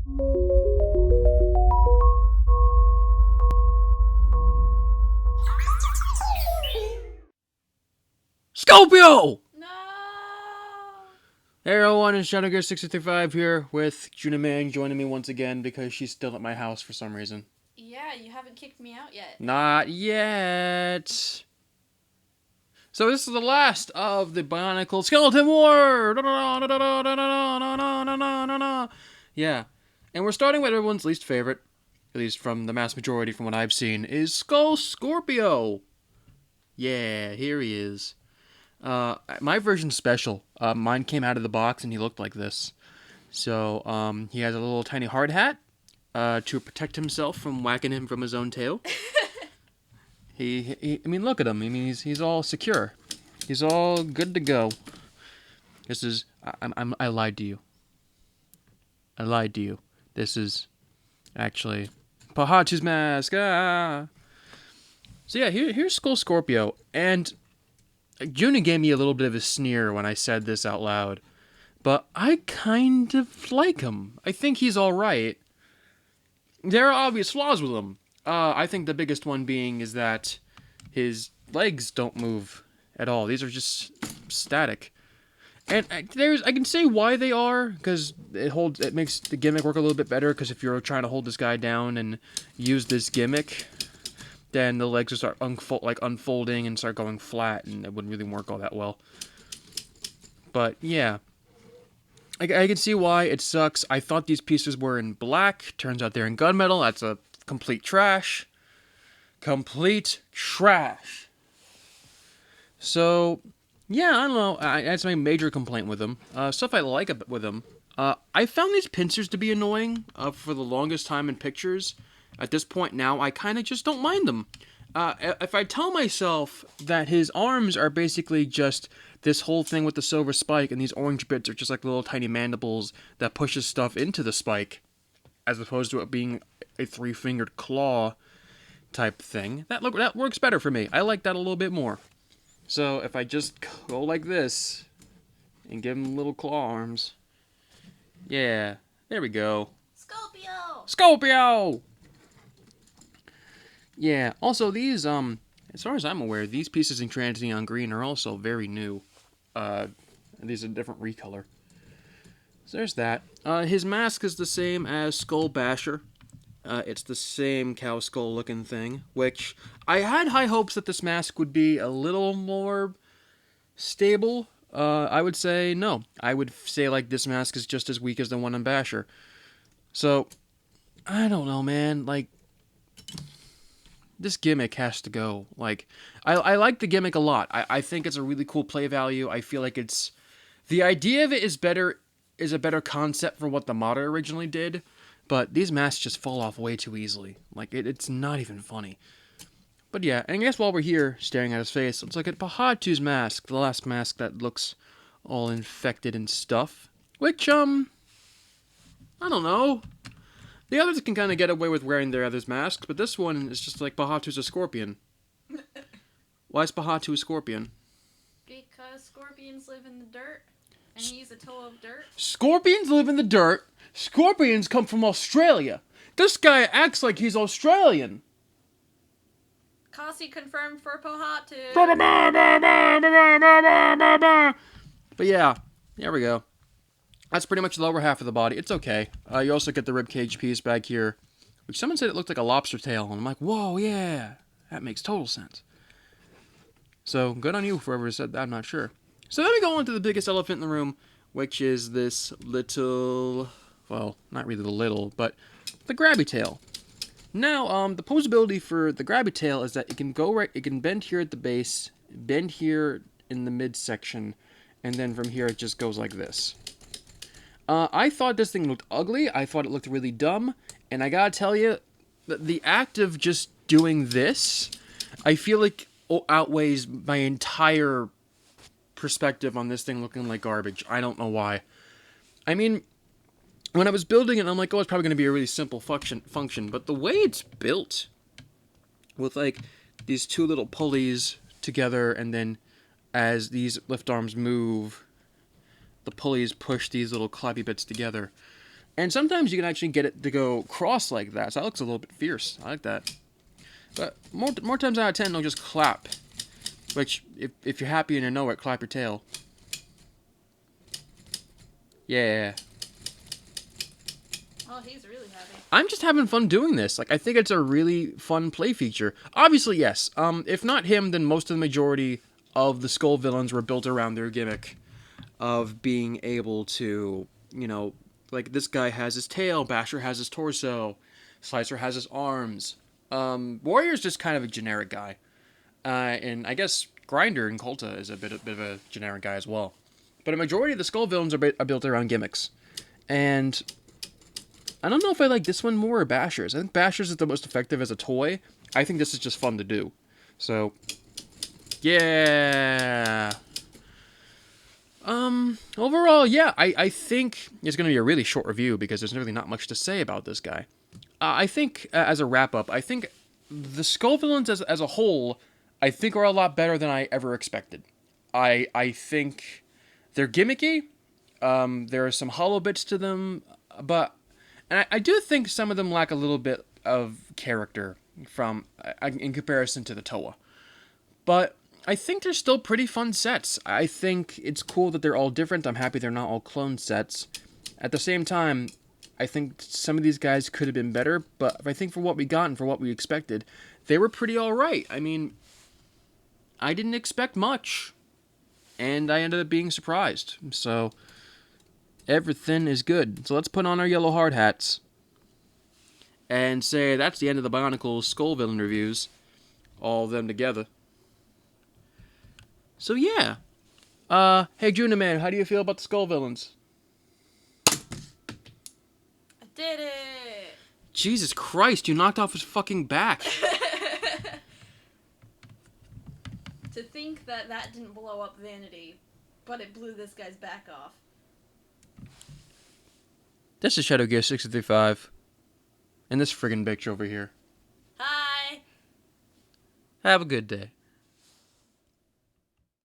Scorpio! No! Hey everyone, it's shadowgearinbox here with Juna Man joining me once again because she's still at my house for some reason. Yeah, you haven't kicked me out yet. Not yet. So this is the last of the Bionicle Skeleton War! Yeah. And we're starting with everyone's least favorite, at least from the mass majority from what I've seen, is Scorpio. Yeah, here he is. My version's special. Mine came out of the box and he looked like this. So, he has a little tiny hard hat, to protect himself from whacking him from his own tail. I mean, look at him. I mean, he's all secure. He's all good to go. This is, I lied to you. I lied to you. This is, actually, Pahatu's mask. Ah. So yeah, here's Skull Scorpio, and Juna gave me a little bit of a sneer when I said this out loud, but I kind of like him. I think he's alright. There are obvious flaws with him. I think the biggest one being is that his legs don't move at all. These are just static. And I can say why they are, because it makes the gimmick work a little bit better, because if you're trying to hold this guy down and use this gimmick, then the legs will start unfolding and start going flat, and it wouldn't really work all that well. But yeah, I can see why it sucks. I thought these pieces were in black. Turns out they're in gunmetal. That's a complete trash. Complete trash. So yeah, I don't know. That's my major complaint with them. Stuff I like with them. I found these pincers to be annoying for the longest time in pictures. At this point now, I kind of just don't mind them. If I tell myself that his arms are basically just this whole thing with the silver spike, and these orange bits are just like little tiny mandibles that pushes stuff into the spike, as opposed to it being a three-fingered claw type thing, that works better for me. I like that a little bit more. So if I just go like this and give him little claw arms, yeah, there we go. Scorpio! Scorpio! Yeah, also these, as far as I'm aware, these pieces in Trans Neon Green are also very new. These are a different recolor. So there's that. His mask is the same as Skull Basher. It's the same cow skull looking thing, which I had high hopes that this mask would be a little more stable. I would say no. I would say like this mask is just as weak as the one on Basher. So, I don't know, man. Like, this gimmick has to go. Like, I like the gimmick a lot. I think it's a really cool play value. I feel like the idea of it is a better concept for what the modder originally did, but these masks just fall off way too easily. Like, it's not even funny. But yeah, and I guess while we're here staring at his face, let's look at Pahatu's mask, the last mask that looks all infected and stuff. Which, I don't know. The others can kind of get away with wearing their others' masks, but this one is just like Pahatu's a scorpion. Why is Pahatu a scorpion? Because scorpions live in the dirt, and he's a toe of dirt. Scorpions live in the dirt. Scorpions come from Australia. This guy acts like he's Australian. Kasi confirmed for Pahatu. But yeah, there we go. That's pretty much the lower half of the body. It's okay. You also get the ribcage piece back here, which someone said it looked like a lobster tail, and I'm like, whoa, yeah, that makes total sense. So good on you, whoever said that. I'm not sure. So then we go on to the biggest elephant in the room, which is this little, well, not really little, but the grabby tail. Now, the posability for the grabby tail is that it can it can bend here at the base, bend here in the midsection, and then from here it just goes like this. I thought this thing looked ugly. I thought it looked really dumb. And I gotta tell you, the act of just doing this, I feel like outweighs my entire perspective on this thing looking like garbage. I don't know why. I mean, when I was building it, I'm like, oh, it's probably going to be a really simple function. But the way it's built, with like these two little pulleys together, and then as these lift arms move, the pulleys push these little clappy bits together. And sometimes you can actually get it to go cross like that, so that looks a little bit fierce. I like that. But more times out of 10, they'll just clap. Which, if you're happy and you know it, clap your tail. Yeah. Oh, he's really happy. I'm just having fun doing this. Like, I think it's a really fun play feature. Obviously, yes. If not him, then most of the majority of the Skull villains were built around their gimmick of being able to, you know, like this guy has his tail, Basher has his torso, Slicer has his arms. Warrior's just kind of a generic guy. And I guess Grinder and Colta is a bit of a generic guy as well. But a majority of the Skull villains are built around gimmicks. And I don't know if I like this one more or Basher's. I think Basher's is the most effective as a toy. I think this is just fun to do. So, yeah. Overall, yeah, I think it's going to be a really short review because there's really not much to say about this guy. I think, as a wrap-up, I think the Skull villains as a whole, I think are a lot better than I ever expected. I think they're gimmicky. There are some hollow bits to them, but... And I do think some of them lack a little bit of character from in comparison to the Toa. But I think they're still pretty fun sets. I think it's cool that they're all different. I'm happy they're not all clone sets. At the same time, I think some of these guys could have been better, but I think for what we got and for what we expected, they were pretty alright. I mean, I didn't expect much, and I ended up being surprised. So, everything is good. So let's put on our yellow hard hats and say that's the end of the Bionicle Skull Villain reviews. All of them together. So yeah. Hey Juna Man, how do you feel about the Skull Villains? I did it! Jesus Christ, you knocked off his fucking back. To think that didn't blow up Vanity, but it blew this guy's back off. This is ShadowGear635. And this friggin' bitch over here. Hi! Have a good day.